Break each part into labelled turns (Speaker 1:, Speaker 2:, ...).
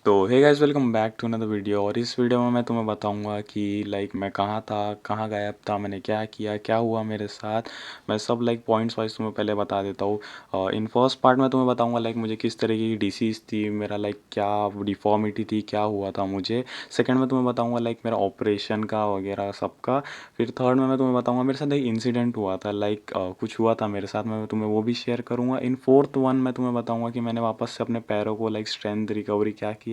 Speaker 1: तो hey guys, welcome back to another video. और इस वीडियो में मैं तुम्हें बताऊंगा कि मैं कहाँ था, कहाँ गायब था, मैंने क्या किया, क्या हुआ मेरे साथ। मैं सब पॉइंट्स वाइज तुम्हें पहले बता देता हूँ। इन फर्स्ट पार्ट में तुम्हें बताऊंगा मुझे किस तरह की डिसीज़ थी, मेरा क्या डिफॉर्मिटी थी, क्या हुआ था मुझे। सेकंड में तुम्हें बताऊंगा मेरा ऑपरेशन का वगैरह सबका। फिर थर्ड में मैं तुम्हें बताऊंगा मेरे साथ एक इंसिडेंट हुआ था, कुछ हुआ था मेरे साथ, मैं तुम्हें वो भी शेयर करूँगा। इन फोर्थ वन मैं तुम्हें बताऊंगा कि मैंने वापस से अपने पैरों को स्ट्रेंथ रिकवरी क्या किया।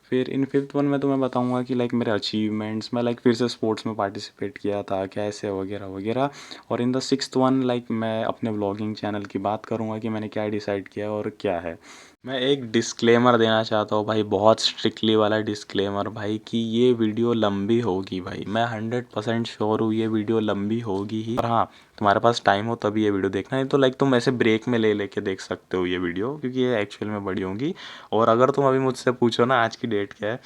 Speaker 1: फिर इन फिफ्थ वन में तुम्हें बताऊंगा कि मेरे अचीवमेंट्स, मैं फिर से स्पोर्ट्स में पार्टिसिपेट किया था कैसे वगैरह वगैरह। और इन द सिक्स्थ वन मैं अपने व्लॉगिंग चैनल की बात करूंगा कि मैंने क्या डिसाइड किया और क्या है। मैं एक डिस्क्लेमर देना चाहता हूँ भाई, बहुत स्ट्रिक्टली वाला डिस्क्लेमर भाई, कि ये वीडियो लंबी होगी भाई। मैं 100% श्योर हूँ ये वीडियो लंबी होगी ही। और हाँ, तुम्हारे पास टाइम हो तभी ये वीडियो देखना है, तो तुम ऐसे ब्रेक में ले लेके देख सकते हो ये वीडियो, क्योंकि ये एक्चुअल में बड़ी होंगी। और अगर तुम अभी मुझसे पूछो ना आज की डेट क्या है,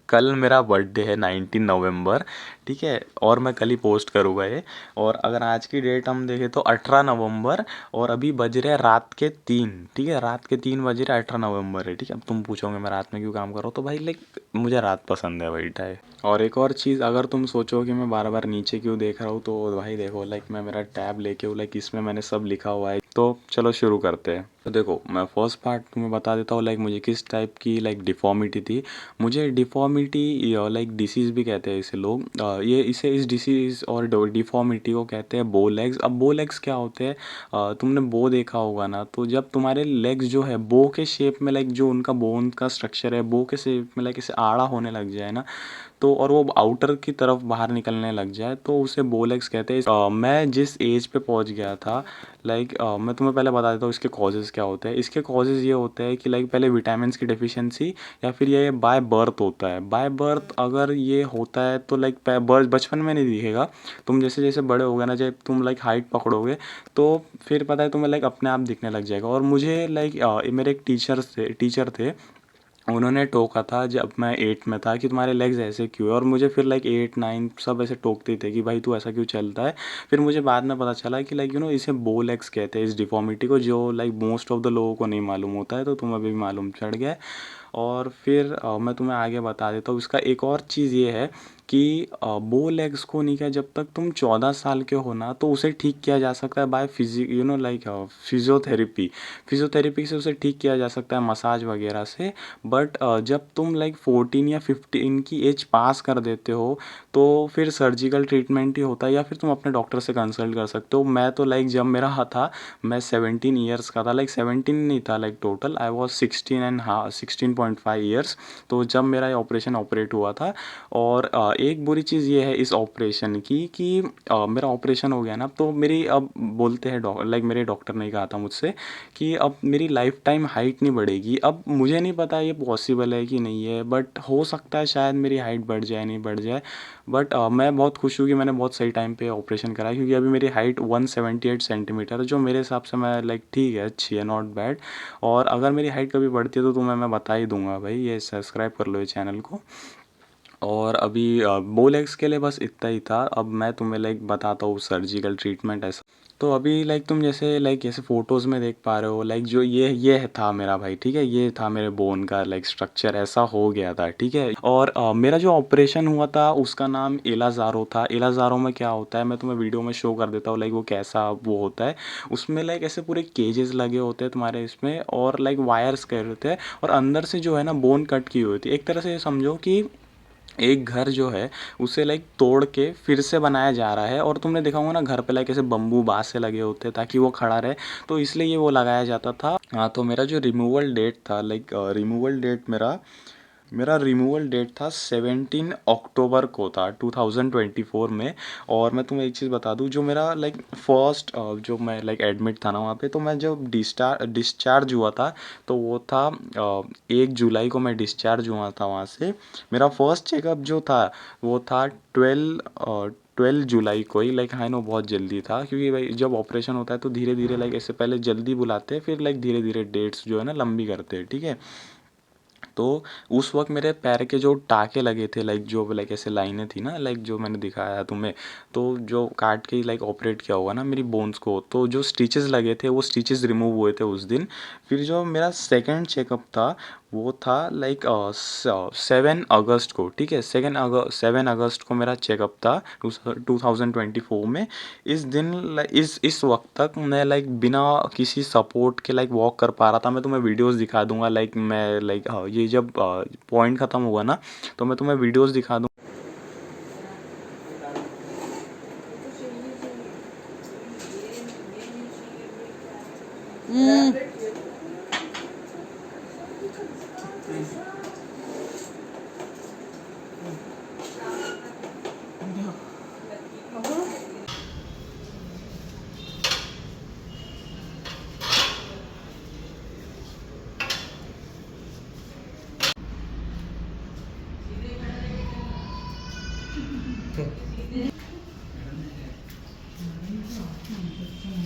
Speaker 1: कल मेरा बर्थडे है 19 नवंबर, ठीक है। और मैं कल ही पोस्ट करूँगा ये। और अगर आज की डेट हम देखें तो 18 नवंबर, और अभी बज रहे हैं रात के 3, ठीक है। रात के 3 बज रहे हैं, 18 नवंबर है, ठीक है। अब तुम पूछोगे मैं रात में क्यों काम कर रहा हूँ, तो भाई मुझे रात पसंद है भाई टाइम। और एक और चीज़, अगर तुम सोचो कि मैं बार बार नीचे क्यों देख रहा हूँ, तो भाई देखो मैं मेरा टैब लेके हूँ, इसमें मैंने सब लिखा हुआ है। तो चलो शुरू करते हैं। तो देखो, मैं फर्स्ट पार्ट तुम्हें बता देता हूँ मुझे किस टाइप की डिफ़ॉर्मिटी थी। मुझे डिफ़ॉर्मिटी डिसीज़ भी कहते हैं इसे लोग। ये इसे इस डिसीज़ और डिफ़ॉर्मिटी को कहते हैं बो लेग्स। अब बो लेग्स क्या होते हैं, तुमने बो देखा होगा ना, तो जब तुम्हारे लेग्स जो है बो के शेप में, जो उनका बोन का स्ट्रक्चर है बो के शेप में इसे आड़ा होने लग जाए ना, तो और वो आउटर की तरफ बाहर निकलने लग जाए, तो उसे बोलेक्स कहते हैं। मैं जिस एज पे पहुंच गया था, मैं तुम्हें पहले बता देता हूँ इसके कॉजेज़ क्या होते हैं। इसके कॉजेज़ ये होते हैं कि पहले विटामिन्स की डेफिशिएंसी, या फिर ये बाय बर्थ होता है। बाय बर्थ अगर ये होता है तो बर्थ बचपन में नहीं दिखेगा। तुम जैसे जैसे बड़े हो गए ना, जब तुम हाइट पकड़ोगे, तो फिर पता है तुम्हें अपने आप दिखने लग जाएगा। और मुझे मेरे एक टीचर थे, उन्होंने टोका था जब मैं 8 में था कि तुम्हारे लेग्स ऐसे क्यों है। और मुझे फिर 8 9 सब ऐसे टोकते थे कि भाई तू ऐसा क्यों चलता है। फिर मुझे बाद में पता चला कि इसे बो लेग्स कहते हैं, इस डिफॉर्मिटी को, जो मोस्ट ऑफ द लोगों को नहीं मालूम होता है, तो तुम्हें अभी मालूम चढ़ गया है। और फिर मैं तुम्हें आगे बता देता हूँ। इसका एक और चीज़ ये है कि बो लेग्स को नहीं, क्या जब तक तुम 14 साल के हो ना, तो उसे ठीक किया जा सकता है बाय फिजियोथेरेपी। फिजियोथेरेपी से उसे ठीक किया जा सकता है, मसाज वगैरह से। बट जब तुम 14 या 15 की एज पास कर देते हो, तो फिर सर्जिकल ट्रीटमेंट ही होता है, या फिर तुम अपने डॉक्टर से कंसल्ट कर सकते हो। मैं तो जब मेरा था, मैं 17 ईयर्स का था, 17 नहीं था, टोटल आई वॉज 16 एंड हाँ 16.5 ईयर्स। तो जब मेरा ये ऑपरेशन ऑपरेट हुआ था। और एक बुरी चीज़ ये है इस ऑपरेशन की कि मेरा ऑपरेशन हो गया ना, तो मेरी अब बोलते हैं मेरे डॉक्टर ने कहा था मुझसे कि अब मेरी लाइफ टाइम हाइट नहीं बढ़ेगी। अब मुझे नहीं पता ये पॉसिबल है कि नहीं है, बट हो सकता है शायद मेरी हाइट बढ़ जाए, नहीं बढ़ जाए। बट मैं बहुत खुश हूँ कि मैंने बहुत सही टाइम पे ऑपरेशन करा, क्योंकि अभी मेरी हाइट 178 सेंटीमीटर है, जो मेरे हिसाब से मैं ठीक है, अच्छी है, नॉट बैड। और अगर मेरी हाइट कभी बढ़ती है तो तुम्हें मैं बता ही दूंगा भाई, ये सब्सक्राइब कर लो ये चैनल को। और अभी बोलेक्स के लिए बस इतना ही था। अब मैं तुम्हें बताता हूँ सर्जिकल ट्रीटमेंट ऐसा। तो अभी तुम जैसे जैसे फ़ोटोज़ में देख पा रहे हो, जो ये था मेरा भाई, ठीक है। ये था मेरे बोन का स्ट्रक्चर, ऐसा हो गया था, ठीक है। और मेरा जो ऑपरेशन हुआ था उसका नाम एलाज़ारो था। एलाज़ारो में क्या होता है, मैं तुम्हें वीडियो में शो कर देता हूँ वो कैसा वो होता है। उसमें ऐसे पूरे केजेस लगे होते हैं तुम्हारे इसमें, और वायर्स कह होते हैं, और अंदर से जो है ना बोन कट की हुई होती है। एक तरह से समझो कि एक घर जो है उसे तोड़ के फिर से बनाया जा रहा है। और तुमने देखा होगा ना घर पे ऐसे बम्बू बाँस से लगे होते हैं ताकि वो खड़ा रहे, तो इसलिए ये वो लगाया जाता था। हाँ, तो मेरा जो रिमूवल डेट था, रिमूवल डेट मेरा मेरा रिमूवल डेट था 17 अक्टूबर को था 2024 में। और मैं तुम्हें एक चीज़ बता दूँ, जो मेरा फर्स्ट जो मैं एडमिट था ना वहाँ पे, तो मैं जब डिस्चार्ज हुआ था, तो वो था 1 जुलाई को मैं डिस्चार्ज हुआ था वहाँ से। मेरा फर्स्ट चेकअप जो था वो था 12 जुलाई को ही। आई नो बहुत जल्दी था, क्योंकि भाई जब ऑपरेशन होता है तो धीरे धीरे ऐसे पहले जल्दी बुलाते हैं, फिर धीरे धीरे डेट्स जो है ना लंबी करते हैं, ठीक है। तो उस वक्त मेरे पैर के जो टाके लगे थे, जो ऐसे लाइनें थी ना, जो मैंने दिखाया तुम्हें, तो जो काट के ऑपरेट किया हुआ ना मेरी बोन्स को, तो जो स्टिचेस लगे थे वो स्टिचेस रिमूव हुए थे उस दिन। फिर जो मेरा सेकंड चेकअप था वो था लाइक 7 अगस्त को, ठीक है। 7 अगस्त को मेरा चेकअप था 2024 में। इस दिन इस वक्त तक मैं लाइक बिना किसी सपोर्ट के लाइक वॉक कर पा रहा था। मैं तुम्हें वीडियोस दिखा दूंगा, लाइक मैं लाइक ये जब पॉइंट ख़त्म हुआ ना तो मैं तुम्हें वीडियोस दिखा दूँ।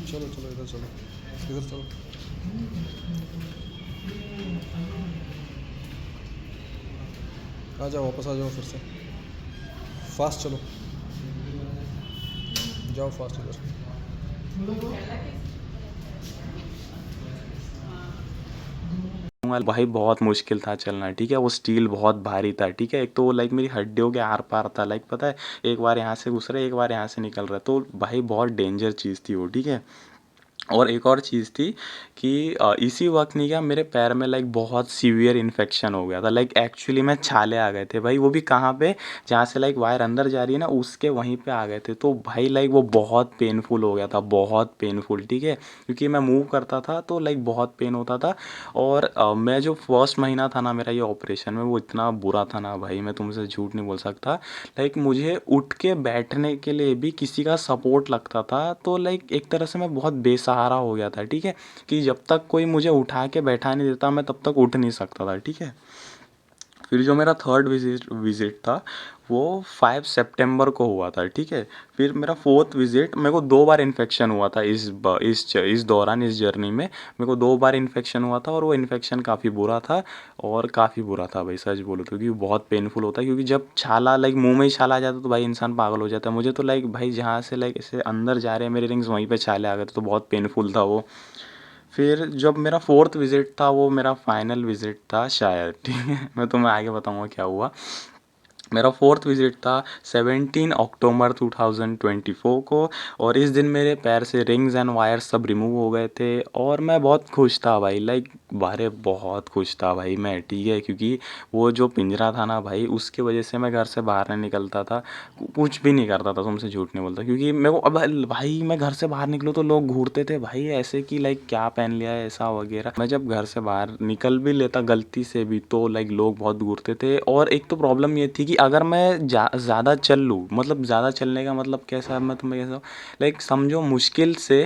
Speaker 2: चलो चलो इधर चलो, इधर चलो। आ जाओ, वापस आ जाओ फिर से। फास्ट चलो, जाओ फास्ट इधर।
Speaker 1: भाई बहुत मुश्किल था चलना, ठीक है। वो स्टील बहुत भारी था, ठीक है। एक तो वो लाइक मेरी हड्डियों के आर पार था, लाइक पता है, एक बार यहाँ से घुस रहा है, एक बार यहाँ से निकल रहा है, तो भाई बहुत डेंजर चीज़ थी वो, ठीक है। और एक और चीज़ थी कि इसी वक्त नहीं क्या, मेरे पैर में लाइक बहुत सीवियर इन्फेक्शन हो गया था। लाइक एक्चुअली में छाले आ गए थे भाई, वो भी कहाँ पे, जहाँ से लाइक वायर अंदर जा रही है ना, उसके वहीं पे आ गए थे। तो भाई लाइक वो बहुत पेनफुल हो गया था, बहुत पेनफुल, ठीक है। क्योंकि मैं मूव करता था तो लाइक बहुत पेन होता था। और मैं जो फर्स्ट महीना था ना मेरा ये ऑपरेशन में, वो इतना बुरा था ना भाई, मैं तुमसे झूठ नहीं बोल सकता। लाइक मुझे उठ के बैठने के लिए भी किसी का सपोर्ट लगता था, तो लाइक एक तरह से मैं बहुत बेसहारा हो गया था, ठीक है। कि जब तक कोई मुझे उठा के बैठा नहीं देता मैं तब तक उठ नहीं सकता था, ठीक है। फिर जो मेरा थर्ड विज़िट था वो 5 सितंबर को हुआ था, ठीक है। फिर मेरा फोर्थ विज़िट, मेरे को 2 बार इन्फेक्शन हुआ था इस दौरान, इस जर्नी में मेरे को 2 बार इन्फेक्शन हुआ था। और वो इन्फेक्शन काफ़ी बुरा था, और काफ़ी बुरा था भाई, सच बोलो तो, क्योंकि बहुत पेनफुल होता है। क्योंकि जब छाला लाइक मुंह में ही छाला आ जाता है तो भाई इंसान पागल हो जाता है। मुझे तो लाइक भाई जहाँ से लाइक ऐसे अंदर जा रहे हैं मेरे रिंग्स, वहीं पे छाले आ गए थे, तो बहुत पेनफुल था वो। फिर जब मेरा फोर्थ विज़िट था वो मेरा फाइनल विज़िट था शायद, ठीक है। मैं तुम्हें आगे बताऊंगा क्या हुआ। मेरा फोर्थ विज़िट था 17 अक्टूबर 2024 को। और इस दिन मेरे पैर से रिंग्स एंड वायर्स सब रिमूव हो गए थे, और मैं बहुत खुश था भाई, लाइक बारे बहुत खुश था भाई मैं, ठीक है। क्योंकि वो जो पिंजरा था ना भाई, उसकी वजह से मैं घर से बाहर नहीं निकलता था, कुछ भी नहीं करता था, तुमसे झूठ नहीं बोलता। क्योंकि मेरे को अब भाई, मैं घर से बाहर निकलूँ तो लोग घूरते थे भाई ऐसे कि लाइक क्या पहन लिया है ऐसा वगैरह। मैं जब घर से बाहर निकल भी लेता गलती से भी तो लाइक लोग बहुत घूरते थे। और एक तो प्रॉब्लम ये थी कि अगर मैं ज़्यादा चल लूँ, मतलब ज़्यादा चलने का मतलब कैसा, मैं तुम्हें कैसा, लाइक समझो मुश्किल से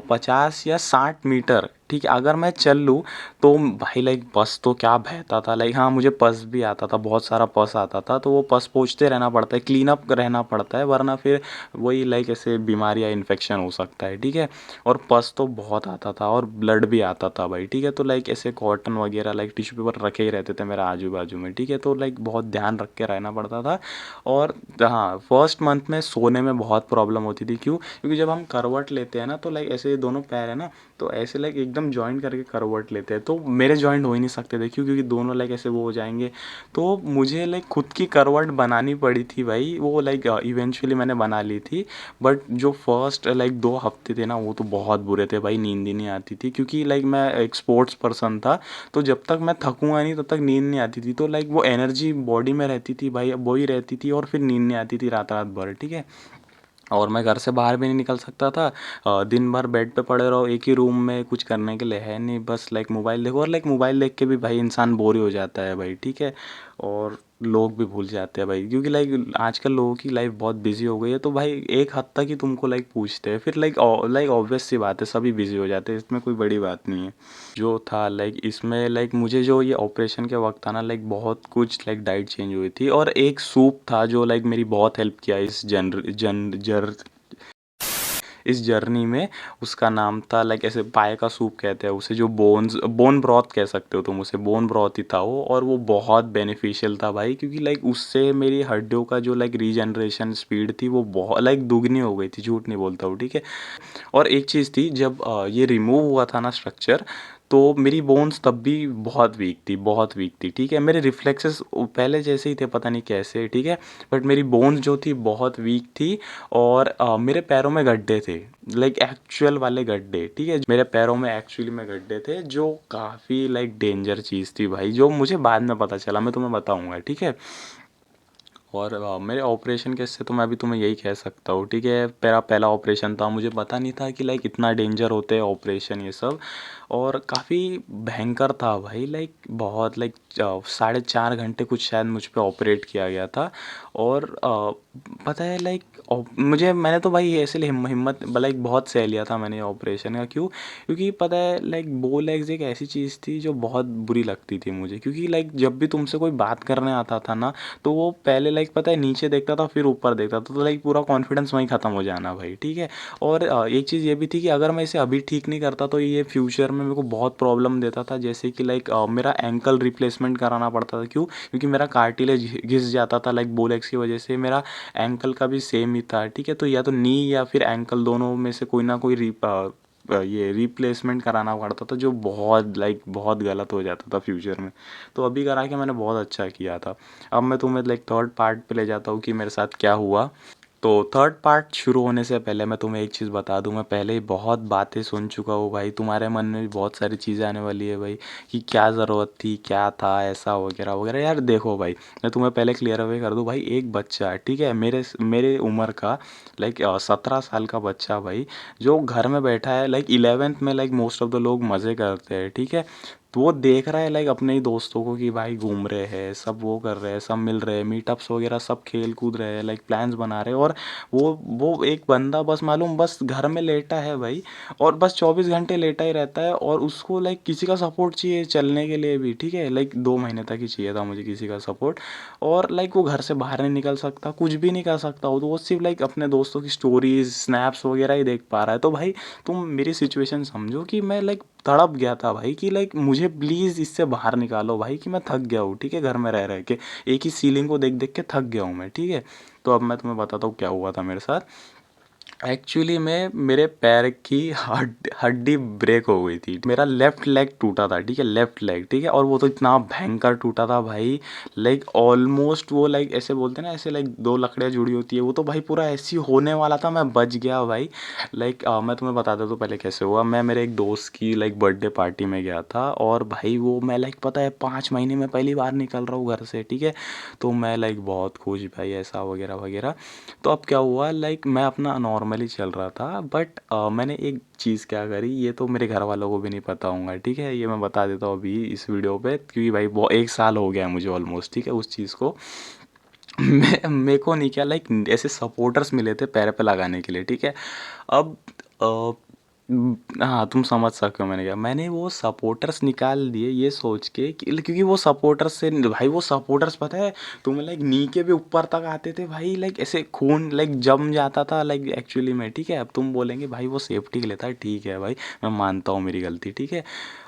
Speaker 1: 50 या 60 मीटर, ठीक है, अगर मैं चल लूँ तो भाई लाइक पस तो क्या बहता था। लाइक हाँ, मुझे पस भी आता था, बहुत सारा पस आता था, तो वो पस पोंछते रहना पड़ता है, क्लीन अप रहना पड़ता है, वरना फिर वही लाइक ऐसे बीमारी या इन्फेक्शन हो सकता है, ठीक है। और पस तो बहुत आता था, और ब्लड भी आता था भाई, ठीक है। तो लाइक ऐसे कॉटन वगैरह लाइक टिश्यू पेपर रखे ही रहते थे मेरे आजू बाजू में, ठीक है। तो लाइक बहुत ध्यान रख के रहना पड़ता था। और हाँ, फर्स्ट मंथ में सोने में बहुत प्रॉब्लम होती थी, क्यों, क्योंकि जब हम करवट लेते हैं ना तो लाइक ऐसे दोनों पैर है ना, तो ऐसे लाइक एकदम जॉइंट करके करवट लेते हैं, तो मेरे जॉइंट हो ही नहीं सकते थे, क्यों, क्योंकि दोनों लाइक ऐसे वो हो जाएंगे। तो मुझे लाइक खुद की करवट बनानी पड़ी थी भाई, वो लाइक इवेंचुअली मैंने बना ली थी। बट जो फर्स्ट लाइक 2 हफ्ते थे ना, वो तो बहुत बुरे थे भाई, नींद ही नहीं आती थी, क्योंकि लाइक मैं एक स्पोर्ट्स पर्सन था। तो जब तक मैं थकूंगा नहीं तब तक नींद नहीं आती थी, तो लाइक वो एनर्जी बॉडी में रहती थी भाई, वो ही रहती थी, और फिर नींद नहीं आती थी रात रात भर, ठीक है। और मैं घर से बाहर भी नहीं निकल सकता था। दिन भर बेड पे पड़े रहो एक ही रूम में, कुछ करने के लिए है नहीं, बस लाइक मोबाइल देखो। और लाइक मोबाइल देख के भी भाई इंसान बोर ही हो जाता है भाई, ठीक है। और लोग भी भूल जाते हैं भाई, क्योंकि लाइक आजकल लोगों की लाइफ बहुत बिजी हो गई है, तो भाई एक हद तक ही तुमको लाइक पूछते हैं, फिर लाइक ऑब्वियस सी बात है, सभी बिजी हो जाते हैं, इसमें कोई बड़ी बात नहीं है। जो था लाइक इसमें लाइक मुझे जो ये ऑपरेशन के वक्त था ना, लाइक बहुत कुछ लाइक डाइट चेंज हुई थी। और एक सूप था जो लाइक मेरी बहुत हेल्प किया इस इस जर्नी में। उसका नाम था लाइक ऐसे पाए का सूप कहते हैं उसे, जो बोन ब्रॉथ कह सकते हो तुम उसे, बोन ब्रॉथ ही था वो। और वो बहुत बेनिफिशियल था भाई, क्योंकि लाइक उससे मेरी हड्डियों का जो लाइक रीजनरेशन स्पीड थी वो बहुत लाइक दुगनी हो गई थी, झूठ नहीं बोलता हूँ, ठीक है। और एक चीज़ थी, जब ये रिमूव हुआ था ना स्ट्रक्चर, तो मेरी बोन्स तब भी बहुत वीक थी, बहुत वीक थी, ठीक है। मेरे रिफ्लेक्सेस पहले जैसे ही थे, पता नहीं कैसे, ठीक है। बट मेरी बोन्स जो थी बहुत वीक थी। और मेरे पैरों में गड्ढे थे, लाइक एक्चुअल वाले गड्ढे, ठीक है। मेरे पैरों में एक्चुअली में गड्ढे थे, जो काफ़ी लाइक डेंजर चीज़ थी भाई, जो मुझे बाद में पता चला, मैं तुम्हें बताऊंगा, ठीक है। और मेरे ऑपरेशन के इससे तो मैं अभी तुम्हें यही कह सकता हूँ, ठीक है। मेरा पहला ऑपरेशन था, मुझे पता नहीं था कि लाइक इतना डेंजर होते हैं ऑपरेशन ये सब। और काफ़ी भयंकर था भाई, लाइक बहुत लाइक 4.5 घंटे कुछ शायद मुझ पे ऑपरेट किया गया था। और पता है लाइक मैंने तो भाई ऐसे हिम्मत लाइक बहुत सह लिया था मैंने ऑपरेशन का। क्यों? क्योंकि पता है लाइक बो लेग्स एक ऐसी चीज़ थी जो बहुत बुरी लगती थी मुझे, क्योंकि लाइक जब भी तुमसे कोई बात करने आता था ना, तो वो पहले लाइक पता है नीचे देखता था फिर ऊपर देखता था, तो लाइक पूरा कॉन्फिडेंस वहीं ख़त्म हो जाना भाई, ठीक है। और एक चीज़ ये भी थी कि अगर मैं इसे अभी ठीक नहीं करता तो ये फ्यूचर में मेरे को बहुत प्रॉब्लम देता था। जैसे कि लाइक मेरा एंकल रिप्लेसमेंट कराना पड़ता था। क्यों? क्योंकि मेरा कार्टिलेज घिस जाता था लाइक बोलेक्स की वजह से। मेरा एंकल का भी सेम ही था, ठीक है। तो या तो नी या फिर एंकल, दोनों में से कोई ना कोई ये रिप्लेसमेंट कराना पड़ता था, जो बहुत लाइक बहुत गलत हो जाता था फ्यूचर में। तो अभी करा के मैंने बहुत अच्छा किया था। अब मैं तुम्हें लाइक थर्ड पार्ट पे ले जाता हूँ कि मेरे साथ क्या हुआ। तो थर्ड पार्ट शुरू होने से पहले मैं तुम्हें एक चीज़ बता दूं, मैं पहले ही बहुत बातें सुन चुका हूँ भाई। तुम्हारे मन में भी बहुत सारी चीज़ें आने वाली है भाई, कि क्या ज़रूरत थी, क्या था ऐसा वगैरह वगैरह। यार देखो भाई, मैं तुम्हें पहले क्लियर अवे कर दूं भाई, एक बच्चा है, ठीक है, मेरे मेरे उम्र का, लाइक 17 साल का बच्चा भाई, जो घर में बैठा है लाइक 11th में, लाइक मोस्ट ऑफ द लोग मज़े करते हैं, ठीक है। तो वो देख रहा है लाइक अपने ही दोस्तों को कि भाई घूम रहे हैं सब, वो कर रहे हैं सब, मिल रहे हैं, मीटअप्स वगैरह सब, खेल कूद रहे हैं, लाइक प्लान्स बना रहे हैं। और वो एक बंदा बस मालूम बस घर में लेटा है भाई, और बस 24 घंटे लेटा ही रहता है। और उसको लाइक किसी का सपोर्ट चाहिए चलने के लिए भी, ठीक है। लाइक 2 महीने तक ही चाहिए था मुझे किसी का सपोर्ट। और लाइक वो घर से बाहर नहीं निकल सकता, कुछ भी नहीं कर सकता, वो तो वो सिर्फ लाइक अपने दोस्तों की स्टोरीज स्नैप्स वगैरह ही देख पा रहा है। तो भाई तुम मेरी सिचुएशन समझो कि मैं लाइक तड़प गया था भाई, कि लाइक मुझे प्लीज़ इससे बाहर निकालो भाई, कि मैं थक गया हूँ, ठीक है, घर में रह रह के एक ही सीलिंग को देख देख के थक गया हूँ मैं, ठीक है। तो अब मैं तुम्हें बताता हूँ क्या हुआ था मेरे साथ। एक्चुअली में मेरे पैर की हड्डी ब्रेक हो गई थी, मेरा लेफ्ट लेग टूटा था, ठीक है, लेफ्ट लेग, ठीक है। और वो तो इतना भयंकर टूटा था भाई, लाइक ऑलमोस्ट वो लाइक ऐसे बोलते हैं ना, ऐसे लाइक दो लकड़ियाँ जुड़ी होती है, वो तो भाई पूरा ऐसी होने वाला था, मैं बच गया भाई। लाइक मैं तुम्हें बता देता हूँ पहले कैसे हुआ। मैं मेरे एक दोस्त की लाइक बर्थडे पार्टी में गया था, और भाई वो मैं लाइक पता है 5 महीने में पहली बार निकल रहा हूँ घर से, ठीक है। तो मैं लाइक बहुत खुश भाई, ऐसा वगैरह वगैरह। तो अब क्या हुआ, लाइक मैं अपना नॉर्मली चल रहा था, बट मैंने एक चीज़ क्या करी, ये तो मेरे घर वालों को भी नहीं पता होगा, ठीक है। ये मैं बता देता हूँ अभी इस वीडियो पे, क्योंकि भाई वो 1 साल हो गया है मुझे ऑलमोस्ट, ठीक है, उस चीज़ को। मैं मेरे को नहीं, क्या लाइक ऐसे सपोर्टर्स मिले थे पैर पे लगाने के लिए, ठीक है। अब हाँ, तुम समझ सकते हो मैंने क्या, मैंने वो सपोर्टर्स निकाल दिए ये सोच के कि, क्योंकि वो सपोर्टर्स से भाई, वो सपोर्टर्स पता है तुम्हें, लाइक नी के भी ऊपर तक आते थे भाई, लाइक ऐसे खून लाइक जम जाता था लाइक एक्चुअली में, ठीक है। अब तुम बोलेंगे भाई वो सेफ्टी के लिए था, ठीक है भाई, मैं मानता हूँ मेरी गलती, ठीक है।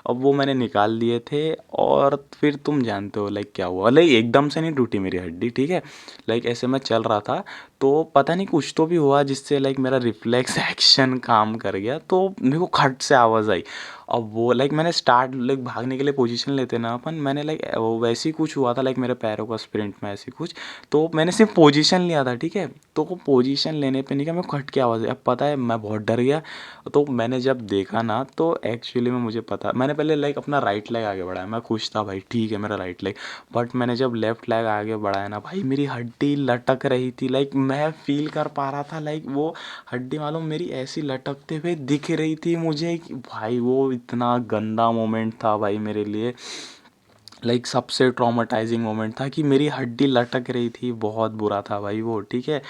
Speaker 1: अब वो मैंने निकाल दिए थे, और फिर तुम जानते हो लाइक क्या हुआ, लाइक एकदम से नहीं टूटी मेरी हड्डी, ठीक है। लाइक ऐसे मैं चल रहा था, तो पता नहीं कुछ तो भी हुआ जिससे लाइक मेरा रिफ्लेक्स एक्शन काम कर गया, तो मेरे को खट से आवाज़ आई। अब वो लाइक मैंने स्टार्ट लाइक भागने के लिए पोजीशन लेते ना अपन, मैंने लाइक वो वैसे ही कुछ हुआ था लाइक मेरे पैरों का स्प्रिंट में ऐसी कुछ। तो मैंने सिर्फ पोजीशन लिया था, ठीक है। तो वो पोजीशन लेने पे नहीं क्या, मेरे को खट के आवाज़ आई। अब पता है मैं बहुत डर गया। तो मैंने जब देखा ना, तो एक्चुअली में मुझे पता, मैंने पहले लाइक अपना राइट लेग आगे बढ़ाया, मैं खुश था भाई, ठीक है मेरा राइट लेग। बट मैंने जब लेफ्ट लेग आगे बढ़ाया ना भाई, मेरी हड्डी लटक रही थी, लाइक मैं फील कर पा रहा था, लाइक वो हड्डी मालूम मेरी ऐसी लटकते हुए दिख रही थी मुझे कि भाई वो इतना गंदा मोमेंट था भाई मेरे लिए, लाइक सबसे ट्रॉमेटाइजिंग मोमेंट था कि मेरी हड्डी लटक रही थी, बहुत बुरा था भाई वो, ठीक है।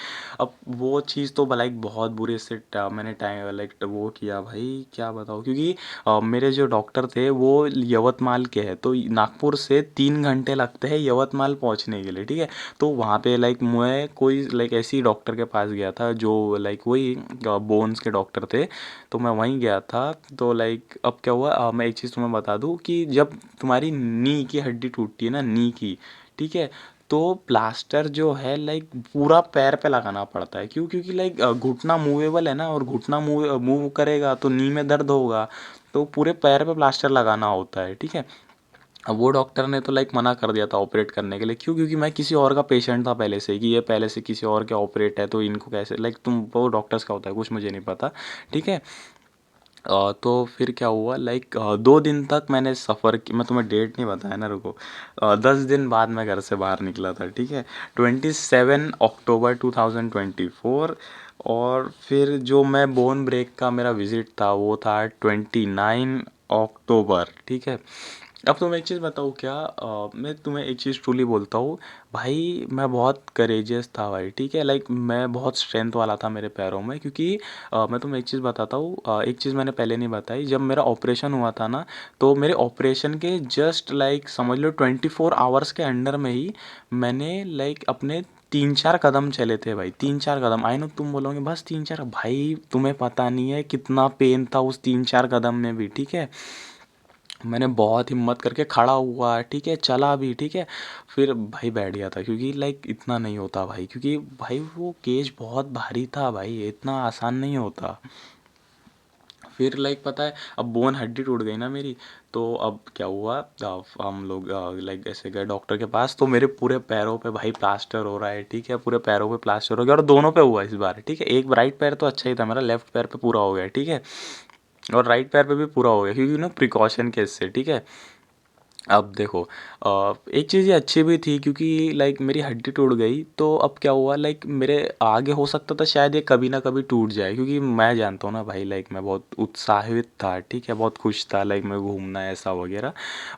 Speaker 1: अब वो चीज़ तो लाइक बहुत बुरे से मैंने टाइम लाइक वो किया भाई, क्या बताऊँ, क्योंकि मेरे जो डॉक्टर थे वो यवतमाल के हैं, तो नागपुर से 3 घंटे लगते हैं यवतमाल पहुंचने के लिए, ठीक है। तो वहाँ पे लाइक मैं कोई लाइक ऐसी डॉक्टर के पास गया था जो लाइक वही बोन्स के डॉक्टर थे, तो मैं वहीं गया था। तो लाइक अब क्या हुआ, मैं एक चीज़ तुम्हें बता दूँ कि जब तुम्हारी नी की हड्डी टूटती है ना, नी की, ठीक है, तो प्लास्टर जो है लाइक पूरा पैर पे लगाना पड़ता है। क्यों? क्योंकि लाइक घुटना मूवेबल है ना, और घुटना मूव मूव करेगा तो नी में दर्द होगा, तो पूरे पैर पे प्लास्टर लगाना होता है, ठीक है। अब वो डॉक्टर ने तो लाइक मना कर दिया था ऑपरेट करने के लिए। क्यों? क्योंकि मैं किसी और का पेशेंट था पहले से, कि ये पहले से किसी और के ऑपरेट है, तो इनको कैसे लाइक, तुम वो डॉक्टर्स का होता है कुछ, मुझे नहीं पता, ठीक है। तो फिर क्या हुआ लाइक 2 दिन तक मैंने सफ़र की। मैं तुम्हें डेट नहीं बताया ना, रुको। 10 दिन बाद मैं घर से बाहर निकला था, ठीक है। 27 अक्टूबर 2024। और फिर जो मैं बोन ब्रेक का मेरा विज़िट था वो था 29 अक्टूबर, ठीक है। अब तुम एक चीज़ बताओ क्या, मैं तुम्हें एक चीज़ ट्रूली बोलता हूँ भाई, मैं बहुत करेजियस था भाई, ठीक है। लाइक मैं बहुत स्ट्रेंथ वाला था मेरे पैरों में, क्योंकि मैं तुम्हें एक चीज़ बताता हूँ, एक चीज़ मैंने पहले नहीं बताई। जब मेरा ऑपरेशन हुआ था ना, तो मेरे ऑपरेशन के जस्ट लाइक समझ लो 24 आवर्स के अंडर में ही मैंने लाइक अपने 3-4 कदम चले थे भाई, 3-4 कदम। आई नो तुम बोलोगे बस 3-4, भाई तुम्हें पता नहीं है कितना पेन था उस 3-4 कदम में भी, ठीक है। मैंने बहुत हिम्मत करके खड़ा हुआ, ठीक है, चला भी, ठीक है। फिर भाई बैठ गया था, क्योंकि लाइक इतना नहीं होता भाई, क्योंकि भाई वो केज बहुत भारी था भाई, इतना आसान नहीं होता। फिर लाइक पता है, अब बोन हड्डी टूट गई ना मेरी, तो अब क्या हुआ, हम लोग लाइक ऐसे गए डॉक्टर के पास, तो मेरे पूरे पैरों पे भाई प्लास्टर हो रहा है, ठीक है, पूरे पैरों पे प्लास्टर हो गया, और दोनों पे हुआ इस बार, ठीक है। एक राइट पैर तो अच्छा ही था मेरा, लेफ्ट पैर पे पूरा हो गया, ठीक है। और राइट पैर पे भी पूरा हो गया, क्योंकि ना प्रिकॉशन के इससे, ठीक है। अब देखो, एक चीज़ ये अच्छी भी थी, क्योंकि लाइक मेरी हड्डी टूट गई, तो अब क्या हुआ लाइक मेरे आगे हो सकता था शायद ये कभी ना कभी टूट जाए, क्योंकि मैं जानता हूँ ना भाई, लाइक मैं बहुत उत्साहित था, ठीक है, बहुत खुश था, लाइक मैं घूमना ऐसा वगैरह।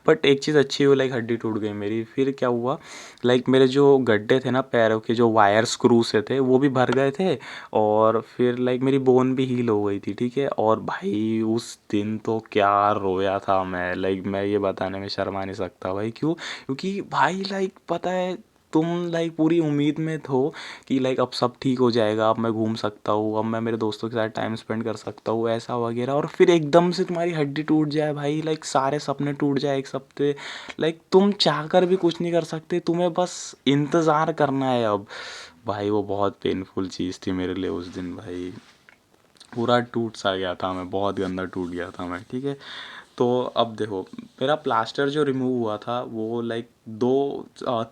Speaker 1: बट एक चीज़ अच्छी हुई, लाइक हड्डी टूट गई मेरी। फिर क्या हुआ, लाइक मेरे जो गड्ढे थे ना पैरों के, जो वायर स्क्रू से थे, वो भी भर गए थे। और फिर लाइक मेरी बोन भी हील हो गई थी, ठीक है। और भाई उस दिन तो क्या रोया था मैं, लाइक मैं ये बताने में शर्मा नहीं सकता भाई। क्यों? क्योंकि भाई लाइक पता है, तुम लाइक पूरी उम्मीद में हो कि लाइक अब सब ठीक हो जाएगा, अब मैं घूम सकता हूँ, अब मैं मेरे दोस्तों के साथ टाइम स्पेंड कर सकता हूँ, ऐसा वगैरह। और फिर एकदम से तुम्हारी हड्डी टूट जाए भाई, लाइक सारे सपने टूट जाए एक सप्ते। लाइक तुम चाह कर भी कुछ नहीं कर सकते, तुम्हें बस इंतज़ार करना है अब। भाई वो बहुत पेनफुल चीज़ थी मेरे लिए उस दिन भाई। पूरा टूट सा गया था मैं, बहुत गंदा टूट गया था मैं, ठीक है। तो अब देखो, मेरा प्लास्टर जो रिमूव हुआ था वो लाइक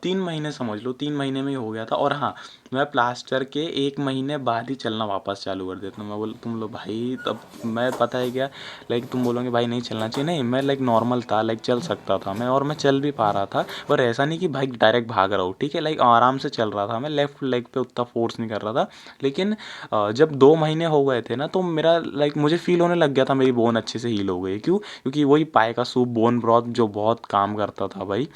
Speaker 1: 3 महीने समझ लो, 3 महीने में ही हो गया था। और हाँ, मैं प्लास्टर के 1 महीने बाद ही चलना वापस चालू कर देता हूँ। मैं बोल, तुम लोग भाई, तब मैं पता है क्या, लाइक तुम बोलोगे भाई नहीं चलना चाहिए, नहीं, मैं लाइक नॉर्मल था, लाइक चल सकता था मैं, और मैं चल भी पा रहा था। पर ऐसा नहीं कि भाई डायरेक्ट भाग रहा हूँ, ठीक है, लाइक आराम से चल रहा था मैं, लेफ्ट लेग पे उतना फोर्स नहीं कर रहा था। लेकिन जब 2 महीने हो गए थे ना, तो मेरा लाइक मुझे फील होने लग गया था मेरी बोन अच्छे से हील हो गई। क्यों? क्योंकि वही पाए का सूप, बोन ब्रॉथ, जो बहुत काम करता था भाई।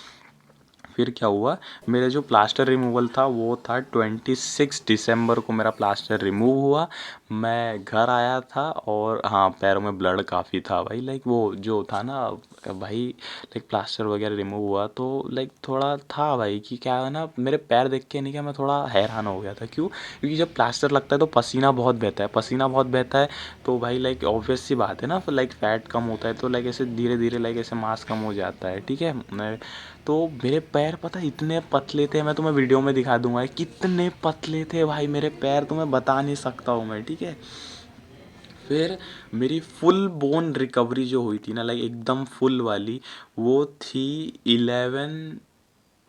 Speaker 1: फिर क्या हुआ, मेरे जो प्लास्टर रिमूवल था वो था 26 दिसंबर को, मेरा प्लास्टर रिमूव हुआ। मैं घर आया था, और हाँ, पैरों में ब्लड काफ़ी था भाई, लाइक वो जो था ना भाई, लाइक प्लास्टर वगैरह रिमूव हुआ तो लाइक थोड़ा था भाई, कि क्या है ना, मेरे पैर देख के नहीं, क्या मैं थोड़ा हैरान हो गया था। क्यों? क्योंकि जब प्लास्टर लगता है तो पसीना बहुत बहता है, पसीना बहुत बहता है, तो भाई लाइक ऑब्वियस सी बात है ना, लाइक फैट कम होता है, तो लाइक ऐसे धीरे धीरे लाइक ऐसे मास कम हो जाता है, ठीक है। तो मेरे पैर पता है इतने पतले थे, मैं तुम्हें वीडियो में दिखा दूंगा कितने पतले थे भाई मेरे पैर, तुम्हें बता नहीं सकता हूँ मैं, ठीक है। फिर मेरी फुल बोन रिकवरी जो हुई थी ना, लाइक एकदम फुल वाली, वो थी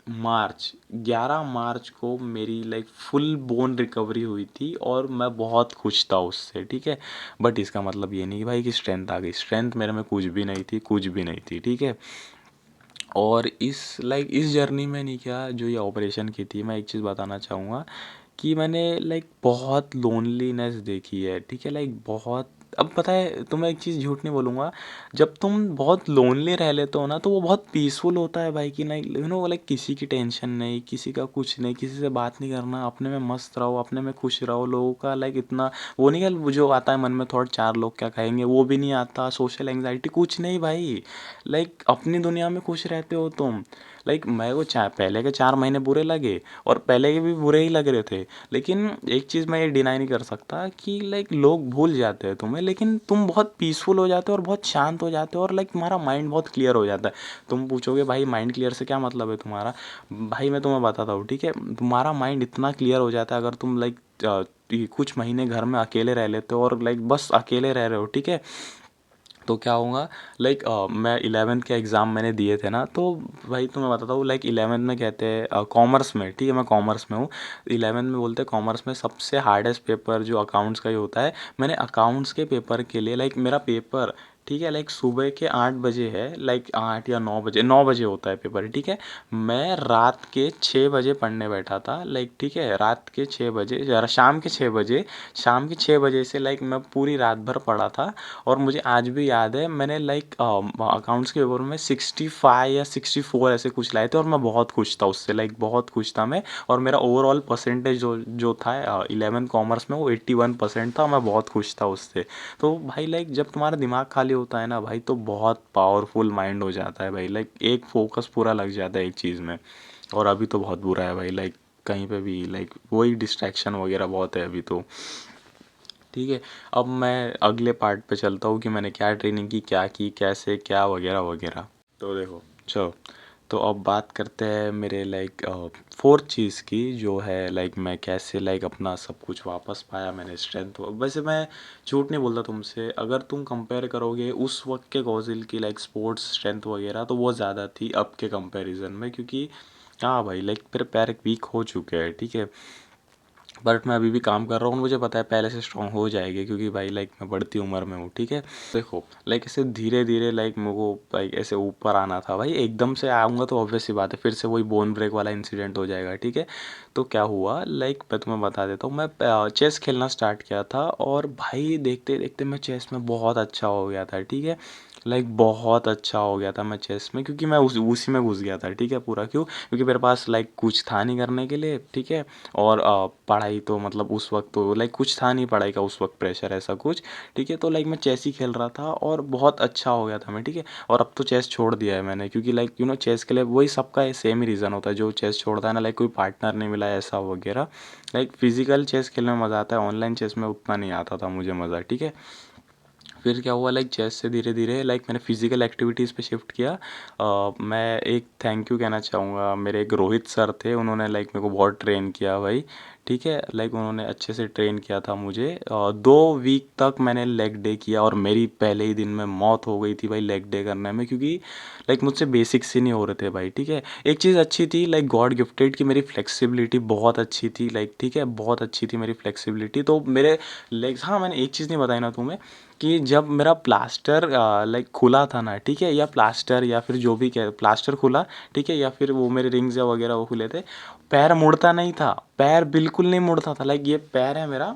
Speaker 1: 11 मार्च को मेरी लाइक फुल बोन रिकवरी हुई थी, और मैं बहुत खुश था उससे, ठीक है। बट इसका मतलब ये नहीं कि भाई कि स्ट्रेंथ आ गई, स्ट्रेंथ मेरे में कुछ भी नहीं थी, कुछ भी नहीं थी, ठीक है। और इस जर्नी में नहीं, क्या जो ये ऑपरेशन की थी, मैं एक चीज़ बताना चाहूँगा कि मैंने लाइक बहुत लोनलीनेस देखी है, ठीक है, लाइक बहुत। अब पता है तुम्हें एक चीज़, झूठ नहीं बोलूँगा, जब तुम बहुत लोनली रह लेते हो ना, तो वो बहुत पीसफुल होता है भाई, कि नहीं लाइक किसी की टेंशन नहीं, किसी का कुछ नहीं, किसी से बात नहीं करना, अपने में मस्त रहो, अपने में खुश रहो, लोगों का लाइक इतना वो नहीं, कि वो जो आता है मन में थोड़ा, 4 लोग क्या कहेंगे, वो भी नहीं आता, सोशल एंग्जाइटी कुछ नहीं भाई। लाइक अपनी दुनिया में खुश रहते हो तुम, लाइक मेरे को पहले के 4 महीने बुरे लगे और पहले के भी बुरे ही लग रहे थे, लेकिन एक चीज़ मैं ये डिनाई नहीं कर सकता कि लाइक लोग भूल जाते हैं तुम्हें, लेकिन तुम बहुत पीसफुल हो जाते हो और बहुत शांत हो जाते हो और लाइक तुम्हारा माइंड बहुत क्लियर हो जाता है। तुम पूछोगे भाई माइंड क्लियर से क्या मतलब है तुम्हारा? भाई मैं तुम्हें बताता हूँ, ठीक है? तुम्हारा माइंड इतना क्लियर हो जाता है अगर तुम लाइक कुछ महीने घर में अकेले रह लेते हो और लाइक बस अकेले रह रहे हो, ठीक है? तो क्या होगा, लाइक मैं 11th के एग्ज़ाम मैंने दिए थे ना, तो भाई तो मैं बताता हूँ लाइक 11th में कहते हैं कॉमर्स में, ठीक है? मैं कॉमर्स में हूँ। 11th में बोलते हैं कॉमर्स में सबसे हार्डेस्ट पेपर जो अकाउंट्स का ही होता है। मैंने अकाउंट्स के पेपर के लिए लाइक मेरा पेपर, ठीक है, लाइक सुबह के 8 बजे है, लाइक 8 या 9 बजे, 9 बजे होता है पेपर, ठीक है? मैं रात के 6 बजे पढ़ने बैठा था, लाइक ठीक है, रात के 6 बजे या शाम के 6 बजे, शाम के 6 बजे से लाइक मैं पूरी रात भर पढ़ा था। और मुझे आज भी याद है मैंने लाइक अकाउंट्स के पेपर में 65 या 64 ऐसे कुछ लाए थे और मैं बहुत खुश था उससे, लाइक बहुत खुश था मैं। और मेरा ओवरऑल परसेंटेज जो जो था 11 कॉमर्स में वो 81% था, मैं बहुत खुश था उससे। तो भाई लाइक जब तुम्हारा दिमाग खाली होता है ना भाई, तो बहुत पावरफुल माइंड हो जाता है भाई, लाइक एक फोकस पूरा लग जाता है एक चीज़ में। और अभी तो बहुत बुरा है भाई, लाइक कहीं पे भी लाइक वही डिस्ट्रैक्शन वगैरह बहुत है अभी तो, ठीक है? अब मैं अगले पार्ट पे चलता हूँ कि मैंने क्या ट्रेनिंग की, क्या की, कैसे क्या वगैरह वगैरह। तो देखो, चलो, तो अब बात करते हैं मेरे लाइक फोर्थ चीज़ की, जो है लाइक मैं कैसे लाइक अपना सब कुछ वापस पाया मैंने स्ट्रेंथ। वैसे मैं झूठ नहीं बोलता तुमसे, अगर तुम कंपेयर करोगे उस वक्त के गॉजिल की लाइक स्पोर्ट्स स्ट्रेंथ वगैरह, तो वो ज़्यादा थी अब के कंपैरिजन में, क्योंकि हाँ भाई लाइक मेरे पैर वीक हो चुके हैं, ठीक है? बट मैं अभी भी काम कर रहा हूँ, मुझे पता है पहले से स्ट्रांग हो जाएगी, क्योंकि भाई लाइक मैं बढ़ती उम्र में हूँ, ठीक है? देखो लाइक ऐसे धीरे धीरे लाइक मेरे को लाइक ऐसे ऊपर आना था भाई, एकदम से आऊँगा तो ऑब्वियस सी बात है फिर से वही बोन ब्रेक वाला इंसिडेंट हो जाएगा, ठीक है? तो क्या हुआ, लाइक मैं तुम्हें बता देता हूँ, मैं चेस खेलना स्टार्ट किया था और भाई देखते देखते मैं चेस में बहुत अच्छा हो गया था, ठीक है? लाइक बहुत अच्छा हो गया था मैं चेस में, क्योंकि मैं उसी में घुस गया था, ठीक है? पूरा क्यों? क्योंकि मेरे पास लाइक कुछ था नहीं करने के लिए, ठीक है? और पढ़ाई तो मतलब उस वक्त तो लाइक कुछ था नहीं पढ़ाई का उस वक्त, प्रेशर ऐसा कुछ, ठीक है? तो लाइक मैं चेस ही खेल रहा था और बहुत अच्छा हो गया था मैं, ठीक है? और अब तो चेस छोड़ दिया है मैंने, क्योंकि लाइक चेस के लिए वही सबका सेम ही रीज़न होता है, जो चेस छोड़ता है ना, लाइक कोई पार्टनर नहीं मिला ऐसा वगैरह। लाइक फिजिकल चेस खेलने में मज़ा आता है, ऑनलाइन चेस में उतना नहीं आता था मुझे मज़ा, ठीक है? फिर क्या हुआ, लाइक चेस से धीरे धीरे लाइक मैंने फिजिकल एक्टिविटीज़ पे शिफ्ट किया। मैं एक थैंक यू कहना चाहूँगा, मेरे एक रोहित सर थे, उन्होंने लाइक मेरे को बहुत ट्रेन किया भाई, ठीक है? लाइक उन्होंने अच्छे से ट्रेन किया था मुझे। 2 वीक तक मैंने लेग डे किया और मेरी पहले ही दिन में मौत हो गई थी भाई लेग डे करने में, क्योंकि लाइक मुझसे बेसिक्स ही नहीं हो रहे थे भाई, ठीक है? एक चीज़ अच्छी थी लाइक गॉड गिफ्टेड कि मेरी फ्लेक्सिबिलिटी बहुत अच्छी थी, लाइक ठीक है, बहुत अच्छी थी मेरी फ्लेक्सिबिलिटी, तो मेरे लेग्स, हाँ मैंने एक चीज़ नहीं बताई ना तुम्हें, कि जब मेरा प्लास्टर लाइक खुला था ना, ठीक है? या प्लास्टर या फिर जो भी कह, प्लास्टर खुला, ठीक है? या फिर वो मेरे रिंग्स या वगैरह वो खुले थे, पैर मुड़ता नहीं था, पैर बिल्कुल नहीं मुड़ता था, लाइक ये पैर है मेरा,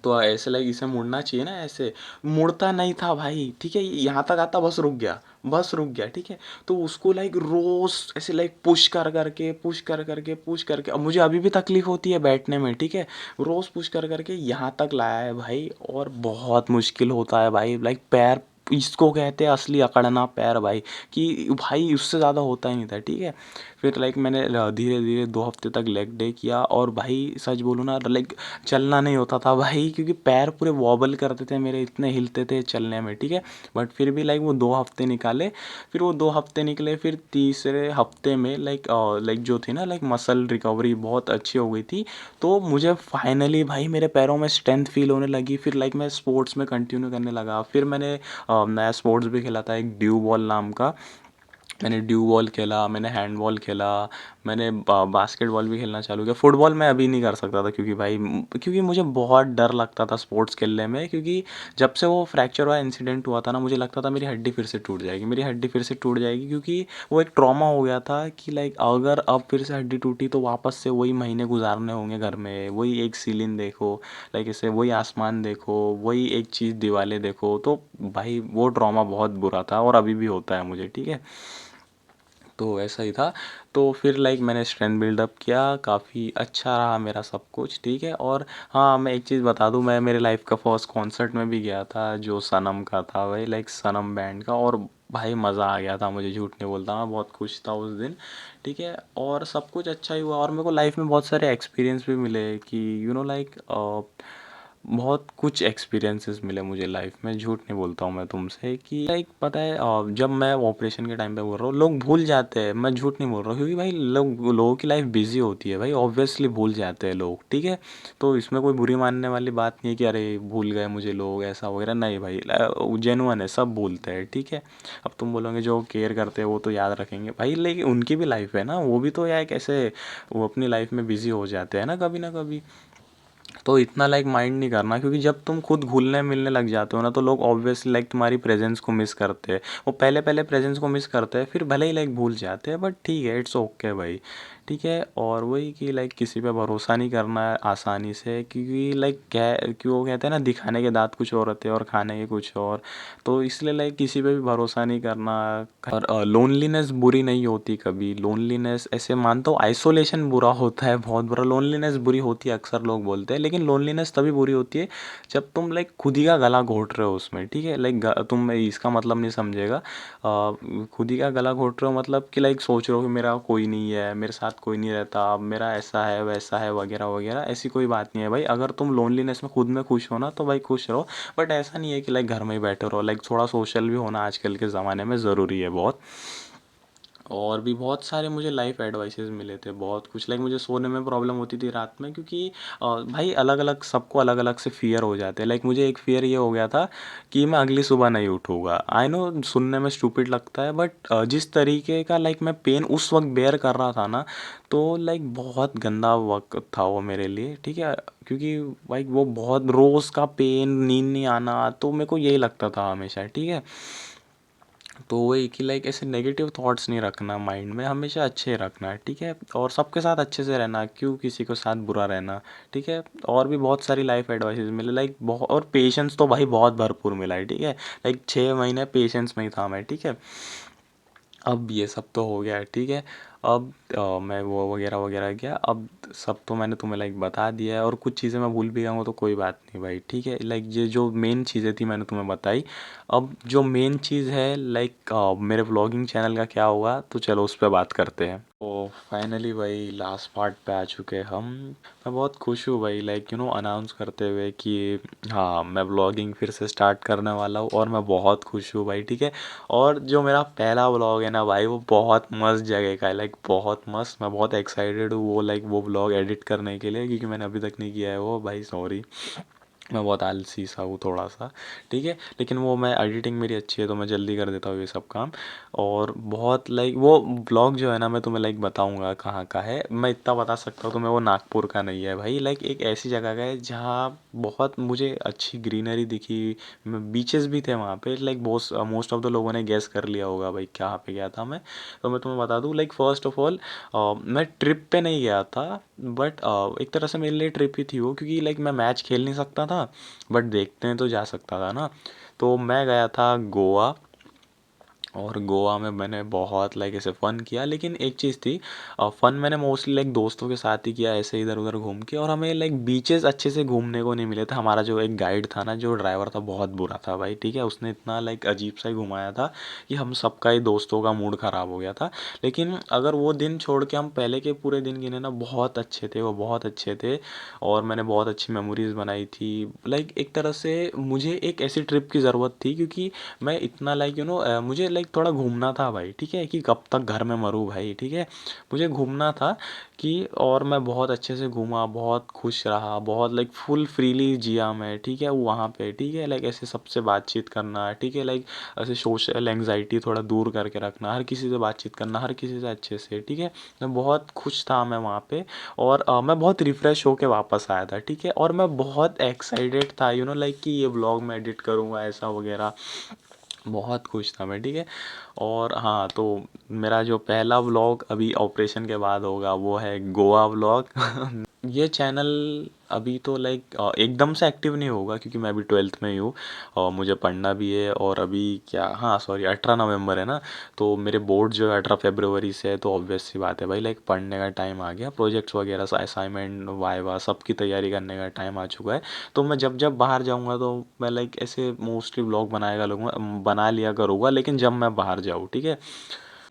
Speaker 1: तो ऐसे लाइक इसे मुड़ना चाहिए ना, ऐसे मुड़ता नहीं था भाई, ठीक है? यहाँ तक आता, बस रुक गया, बस रुक गया, ठीक है? तो उसको लाइक रोज ऐसे लाइक पुश कर करके, पुश कर करके, पुश करके, अब मुझे अभी भी तकलीफ होती है बैठने में, ठीक है? रोज पुश कर करके यहाँ तक लाया है भाई, और बहुत मुश्किल होता है भाई, लाइक पैर, इसको कहते हैं असली अकड़ना पैर भाई, कि भाई उससे ज़्यादा होता ही नहीं था, ठीक है? फिर लाइक मैंने धीरे धीरे 2 हफ्ते तक लेग डे किया, और भाई सच बोलूँ ना, लाइक चलना नहीं होता था भाई, क्योंकि पैर पूरे वॉबल करते थे मेरे, इतने हिलते थे चलने में, ठीक है? बट फिर भी लाइक वो 2 हफ्ते निकाले, फिर वो 2 हफ्ते निकले, फिर तीसरे हफ्ते में लाइक लाइक जो थी ना लाइक मसल रिकवरी बहुत अच्छी हो गई थी, तो मुझे फाइनली भाई मेरे पैरों में स्ट्रेंथ फील होने लगी, फिर लाइक मैं स्पोर्ट्स में कंटिन्यू करने लगा, फिर मैंने नया स्पोर्ट्स भी खेला था एक ड्यू बॉल नाम का, मैंने ड्यू बॉल खेला, मैंने हैंडबॉल खेला, मैंने बास्केटबॉल भी खेलना चालू किया। फुटबॉल मैं अभी नहीं कर सकता था, क्योंकि भाई क्योंकि मुझे बहुत डर लगता था स्पोर्ट्स खेलने में, क्योंकि जब से वो फ्रैक्चर हुआ इंसिडेंट हुआ था ना, मुझे लगता था मेरी हड्डी फिर से टूट जाएगी, मेरी हड्डी फिर से टूट जाएगी, क्योंकि वो एक ट्रॉमा हो गया था कि लाइक अगर अब फिर से हड्डी टूटी तो वापस से वही महीने गुजारने होंगे घर में, वही एक सीलिंग देखो, लाइक ऐसे वही आसमान देखो, वही एक चीज़ दीवारें देखो, तो भाई वो ट्रॉमा बहुत बुरा था और अभी भी होता है मुझे, ठीक है? तो ऐसा ही था। तो फिर लाइक मैंने स्ट्रेंथ बिल्डअप किया, काफ़ी अच्छा रहा मेरा सब कुछ, ठीक है? और हाँ, मैं एक चीज़ बता दूँ, मैं मेरे लाइफ का फर्स्ट कॉन्सर्ट में भी गया था, जो सनम का था भाई, लाइक सनम बैंड का, और भाई मज़ा आ गया था, मुझे झूठ नहीं बोलता, मैं बहुत खुश था उस दिन। ठीक है, और सब कुछ अच्छा ही हुआ, और मेरे को लाइफ में बहुत सारे एक्सपीरियंस भी मिले कि लाइक बहुत कुछ एक्सपीरियंसेस मिले मुझे लाइफ में, झूठ नहीं बोलता हूँ मैं तुमसे कि लाइक पता है जब मैं ऑपरेशन के टाइम पे बोल रहा हूँ, लोग भूल जाते हैं, मैं झूठ नहीं बोल रहा हूँ, क्योंकि भाई लोगों की लाइफ बिजी होती है भाई, ऑब्वियसली भूल जाते हैं लोग। ठीक है, तो इसमें कोई बुरी मानने वाली बात नहीं है कि अरे भूल गए मुझे लोग ऐसा वगैरह, नहीं भाई, जेनुअन है, सब भूलते हैं। ठीक है, अब तुम बोलोगे जो केयर करते हैं वो तो याद रखेंगे भाई, लेकिन उनकी भी लाइफ है ना, वो भी तो यार कैसे वो अपनी लाइफ में बिजी हो जाते हैं ना कभी। तो इतना लाइक माइंड नहीं करना, क्योंकि जब तुम खुद घुलने मिलने लग जाते हो ना, तो लोग ऑब्वियसली लाइक तुम्हारी प्रेजेंस को मिस करते हैं। वो पहले पहले प्रेजेंस को मिस करते हैं, फिर भले ही लाइक भूल जाते हैं, बट ठीक है, इट्स ओके भाई। ठीक है, और वही कि लाइक किसी पे भरोसा नहीं करना है आसानी से, क्योंकि लाइक क्या, क्यों वो कहते हैं ना, दिखाने के दांत कुछ और होते हैं और खाने के कुछ और। तो इसलिए लाइक किसी पे भी भरोसा नहीं करना। और लोनलीनेस बुरी नहीं होती कभी, लोनलीनेस ऐसे मानता हूँ, आइसोलेशन बुरा होता है, बहुत बुरा, लोनलीनेस बुरी होती है अक्सर लोग बोलते हैं, लेकिन लोनलीनेस तभी बुरी होती है जब तुम लाइक खुद ही का गला घोट रहे हो उसमें। ठीक है, लाइक तुम इसका मतलब नहीं समझेगा, खुद ही का गला घोट रहे हो मतलब कि लाइक सोच रहे हो कि मेरा कोई नहीं है, मेरे साथ कोई नहीं रहता, मेरा ऐसा है वैसा है वगैरह वगैरह, ऐसी कोई बात नहीं है भाई। अगर तुम लोनलीनेस में खुद में खुश हो ना, तो भाई खुश रहो, बट ऐसा नहीं है कि लाइक घर में ही बैठे रहो, लाइक थोड़ा सोशल भी होना आजकल के ज़माने में ज़रूरी है बहुत। और भी बहुत सारे मुझे लाइफ एडवाइसेस मिले थे, बहुत कुछ, लाइक मुझे सोने में प्रॉब्लम होती थी रात में, क्योंकि भाई अलग अलग सबको अलग अलग से फियर हो जाते हैं। लाइक मुझे एक फियर ये हो गया था कि मैं अगली सुबह नहीं उठूँगा। आई नो सुनने में स्टूपिड लगता है, बट जिस तरीके का लाइक मैं पेन उस वक्त बेयर कर रहा था ना, तो लाइक बहुत गंदा वक्त था वो मेरे लिए। ठीक है, क्योंकि लाइक वो बहुत रोज़ का पेन, नींद नहीं आना, तो मेरे को यही लगता था हमेशा। ठीक है, तो वही कि लाइक ऐसे नेगेटिव थॉट्स नहीं रखना माइंड में, हमेशा अच्छे रखना है। ठीक है, और सबके साथ अच्छे से रहना, क्यों किसी के साथ बुरा रहना। ठीक है, और भी बहुत सारी लाइफ एडवाइसेस मिले, लाइक बहुत, और पेशेंस तो भाई बहुत भरपूर मिला है। ठीक है, लाइक 6 महीने पेशेंस में ही था मैं। ठीक है, अब ये सब तो हो गया है। ठीक है, अब मैं वो वगैरह वगैरह किया, अब सब तो मैंने तुम्हें लाइक बता दिया है, और कुछ चीज़ें मैं भूल भी गया हूँ तो कोई बात नहीं भाई। ठीक है, लाइक ये जो मेन चीज़ें थी मैंने तुम्हें बताई। अब जो मेन चीज़ है लाइक मेरे व्लॉगिंग चैनल का क्या हुआ, तो चलो उस पर बात करते हैं। तो फाइनली भाई लास्ट पार्ट पे आ चुके हैं हम। मैं बहुत खुश हूँ भाई, लाइक अनाउंस करते हुए कि हाँ, मैं व्लॉगिंग फिर से स्टार्ट करने वाला हूँ, और मैं बहुत खुश हूँ भाई। ठीक है, और जो मेरा पहला व्लॉग है ना भाई, वो बहुत मस्त जगह का है, लाइक बहुत मस्त, मैं बहुत एक्साइटेड हूँ वो लाइक वो व्लॉग एडिट करने के लिए, क्योंकि मैंने अभी तक नहीं किया है वो भाई, सॉरी, मैं बहुत आलसी सा हूँ थोड़ा सा। ठीक है, लेकिन वो मैं एडिटिंग मेरी अच्छी है, तो मैं जल्दी कर देता हूँ ये सब काम। और बहुत लाइक वो ब्लॉग जो है ना, मैं तुम्हें लाइक बताऊँगा कहाँ का है, मैं इतना बता सकता हूँ तुम्हें, वो नागपुर का नहीं है भाई, लाइक एक ऐसी जगह का है जहाँ बहुत मुझे अच्छी ग्रीनरी दिखी, बीचेस भी थे वहाँ पे, लाइक बहुत मोस्ट ऑफ द लोगों ने गेस कर लिया होगा भाई कहाँ पे गया था मैं। तो मैं तुम्हें बता दूँ, लाइक फर्स्ट ऑफ ऑल मैं ट्रिप पे नहीं गया था, बट एक तरह से मेरे लिए ट्रिप ही थी वो, क्योंकि लाइक मैं मैच खेल नहीं सकता था, बट देखते हैं तो जा सकता था ना। तो मैं गया था गोवा, और गोवा में मैंने बहुत लाइक ऐसे फ़न किया, लेकिन एक चीज़ थी, फ़न मैंने मोस्टली लाइक दोस्तों के साथ ही किया, ऐसे इधर उधर घूम के, और हमें लाइक बीचेस अच्छे से घूमने को नहीं मिले थे। हमारा जो एक गाइड था ना, जो ड्राइवर था, बहुत बुरा था भाई। ठीक है, उसने इतना लाइक अजीब सा ही घुमाया था कि हम सबका ही दोस्तों का मूड ख़राब हो गया था। लेकिन अगर वो दिन छोड़ के हम पहले के पूरे दिन गिने ना, बहुत अच्छे थे वो, बहुत अच्छे थे, और मैंने बहुत अच्छी मेमोरीज़ बनाई थी। लाइक एक तरह से मुझे एक ऐसी ट्रिप की ज़रूरत थी, क्योंकि मैं इतना लाइक मुझे लाइक थोड़ा घूमना था भाई। ठीक है, कि कब तक घर में मरूँ भाई। ठीक है, मुझे घूमना था कि, और मैं बहुत अच्छे से घूमा, बहुत खुश रहा, बहुत लाइक फुल फ्रीली जिया मैं। ठीक है, वहाँ पे ठीक है, लाइक ऐसे सबसे बातचीत करना। ठीक है, लाइक ऐसे सोशल एंग्जाइटी थोड़ा दूर करके रखना, हर किसी से बातचीत करना, हर किसी से अच्छे से। ठीक है, मैं बहुत खुश था मैं वहाँ पे, और मैं बहुत रिफ़्रेश होके वापस आया था। ठीक है, और मैं बहुत एक्साइटेड था लाइक कि ये व्लॉग मैं एडिट करूँगा ऐसा वगैरह, बहुत खुश था मैं। ठीक है, और हाँ, तो मेरा जो पहला व्लॉग अभी ऑपरेशन के बाद होगा वो है गोवा व्लॉग। ये चैनल अभी तो लाइक एकदम से एक्टिव नहीं होगा क्योंकि मैं अभी 12th में ही हूँ और मुझे पढ़ना भी है। और अभी क्या, हाँ सॉरी, 18 नवंबर है ना, तो मेरे बोर्ड जो है 18 फरवरी से है, तो ऑब्वियस सी बात है भाई, लाइक पढ़ने का टाइम आ गया, प्रोजेक्ट्स वगैरह असाइनमेंट वाइवा सबकी तैयारी करने का टाइम आ चुका है। तो मैं जब जब बाहर जाऊँगा तो मैं लाइक ऐसे मोस्टली व्लॉग बनाएगा लूँगा, बना लिया करूँगा, लेकिन जब मैं बाहर जाऊँ, ठीक है।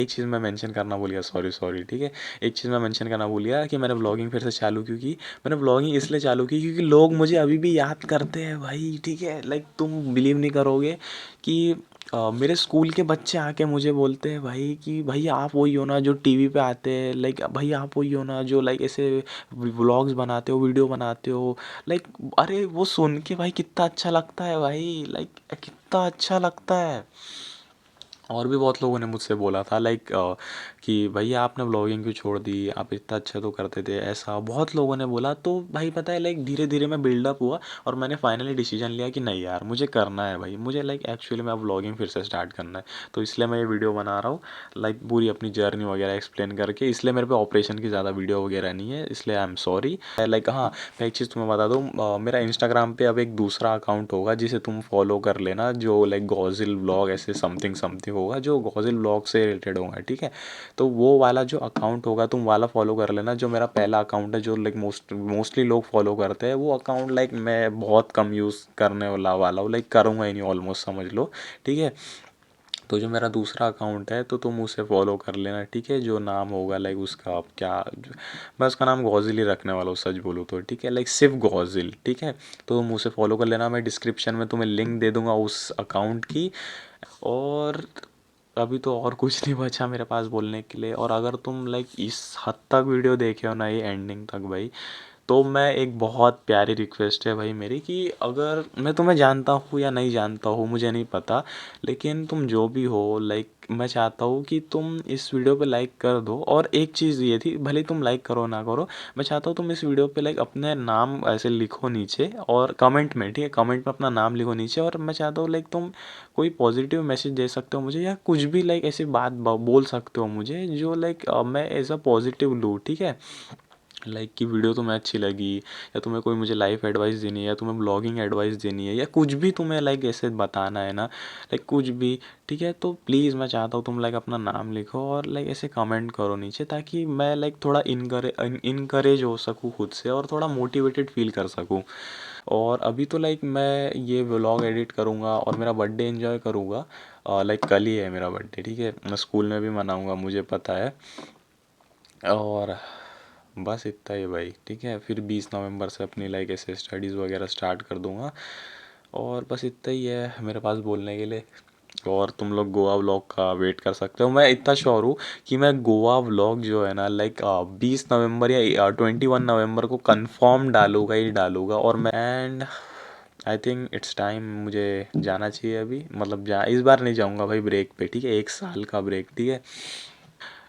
Speaker 1: एक चीज़ मैं मेंशन करना भूल गया, सॉरी सॉरी, ठीक है। एक चीज़ मैं मेंशन करना भूल गया कि मैंने व्लॉगिंग फिर से चालू क्यों की। मैंने व्लॉगिंग इसलिए चालू की क्योंकि लोग मुझे अभी भी याद करते हैं भाई, ठीक है। लाइक तुम बिलीव नहीं करोगे कि मेरे स्कूल के बच्चे आके मुझे बोलते हैं भाई कि भाई आप वही हो ना जो टीवी पे आते हैं, लाइक भाई आप वही हो ना जो लाइक ऐसे व्लॉग्स बनाते हो, वीडियो बनाते हो। लाइक अरे वो सुन के भाई कितना अच्छा लगता है भाई, लाइक कितना अच्छा लगता है। और भी बहुत लोगों ने मुझसे बोला था लाइक कि भैया आपने व्लॉगिंग क्यों छोड़ दी, आप इतना अच्छा तो करते थे, ऐसा बहुत लोगों ने बोला। तो भाई पता है लाइक धीरे धीरे मैं बिल्डअप हुआ और मैंने फाइनली डिसीजन लिया कि नहीं यार मुझे करना है भाई, मुझे लाइक एक्चुअली में अब व्लॉगिंग फिर से स्टार्ट करना है। तो इसलिए मैं ये वीडियो बना रहा हूँ, लाइक पूरी अपनी जर्नी वगैरह एक्सप्लेन करके। इसलिए मेरे पे ऑपरेशन की ज़्यादा वीडियो वगैरह नहीं है, इसलिए आई एम सॉरी। लाइक हाँ, मैं एक चीज़ तुम्हें बता दूँ, मेरा इंस्टाग्राम पे अब एक दूसरा अकाउंट होगा जिसे तुम फॉलो कर लेना, जो लाइक गॉजिल व्लॉग ऐसे समथिंग समथिंग होगा, जो गॉजिल व्लॉग से रिलेटेड होगा, ठीक है। तो वो वाला जो अकाउंट होगा तुम वाला फॉलो कर लेना। जो मेरा पहला अकाउंट है जो लाइक मोस्टली लोग फॉलो करते हैं, वो अकाउंट लाइक मैं बहुत कम यूज़ करने वाला हूँ, लाइक करूँगा ही नहीं ऑलमोस्ट, समझ लो, ठीक है। तो जो मेरा दूसरा अकाउंट है तो तुम उसे फॉलो कर लेना, ठीक है। जो नाम होगा लाइक उसका, अब क्या, मैं उसका नाम गॉजिल ही रखने वाला हूँ सच बोलूँ तो, ठीक है, लाइक सिर्फ गॉजिल, ठीक है। तो तुम उसे फॉलो कर लेना, मैं डिस्क्रिप्शन में तुम्हें लिंक दे दूँगा उस अकाउंट की। और अभी तो और कुछ नहीं बचा मेरे पास बोलने के लिए। और अगर तुम लाइक इस हद तक वीडियो देखे हो ना, ये एंडिंग तक भाई, तो मैं एक बहुत प्यारी रिक्वेस्ट है भाई मेरी कि अगर मैं तुम्हें जानता हूँ या नहीं जानता हूँ मुझे नहीं पता, लेकिन तुम जो भी हो लाइक मैं चाहता हूँ कि तुम इस वीडियो पे लाइक कर दो। और एक चीज़ ये थी, भले तुम लाइक करो ना करो, मैं चाहता हूँ तुम इस वीडियो पे लाइक अपने नाम ऐसे लिखो नीचे और कमेंट में, ठीक है, कमेंट में अपना नाम लिखो नीचे। और मैं चाहता हूँ लाइक तुम कोई पॉजिटिव मैसेज दे सकते हो मुझे, या कुछ भी लाइक ऐसी बात बोल सकते हो मुझे जो लाइक मैं एज अ पॉजिटिव लूँ, ठीक है। लाइक कि वीडियो तुम्हें अच्छी लगी, या तुम्हें कोई मुझे लाइफ एडवाइस देनी है, या तुम्हें ब्लॉगिंग एडवाइस देनी है, या कुछ भी तुम्हें लाइक ऐसे बताना है ना, लाइक कुछ भी, ठीक है। तो प्लीज़ मैं चाहता हूँ तुम लाइक अपना नाम लिखो और लाइक ऐसे कमेंट करो नीचे, ताकि मैं लाइक थोड़ा इनकरेज हो सकूँ खुद से और थोड़ा मोटिवेटेड फील कर सकूँ। और अभी तो लाइक मैं ये व्लॉग एडिट करूँगा और मेरा बर्थडे एंजॉय करूँगा। लाइक कल ही है मेरा बर्थडे, ठीक है, मैं स्कूल में भी मनाऊँगा मुझे पता है। और बस इतना ही भाई, ठीक है। फिर 20 नवंबर से अपनी लाइक ऐसे स्टडीज़ वगैरह स्टार्ट कर दूँगा। और बस इतना ही है मेरे पास बोलने के लिए। और तुम लोग गोवा व्लॉग का वेट कर सकते हो। मैं इतना श्योर हूँ कि मैं गोवा व्लॉग जो है ना लाइक 20 नवंबर या 21 नवंबर को कंफर्म डालूंगा ही डालूंगा। और मैं and I think it's time, मुझे जाना चाहिए अभी, मतलब इस बार नहीं जाऊँगा भाई ब्रेक पे, ठीक है, 1 साल का ब्रेक, ठीक है।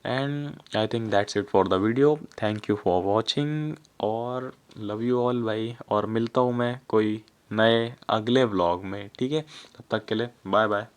Speaker 1: And I think that's it for the video, thank you for watching और लव यू ऑल भाई। और मिलता हूँ मैं कोई नए अगले व्लॉग में, ठीक है। तब तक के लिए बाय बाय।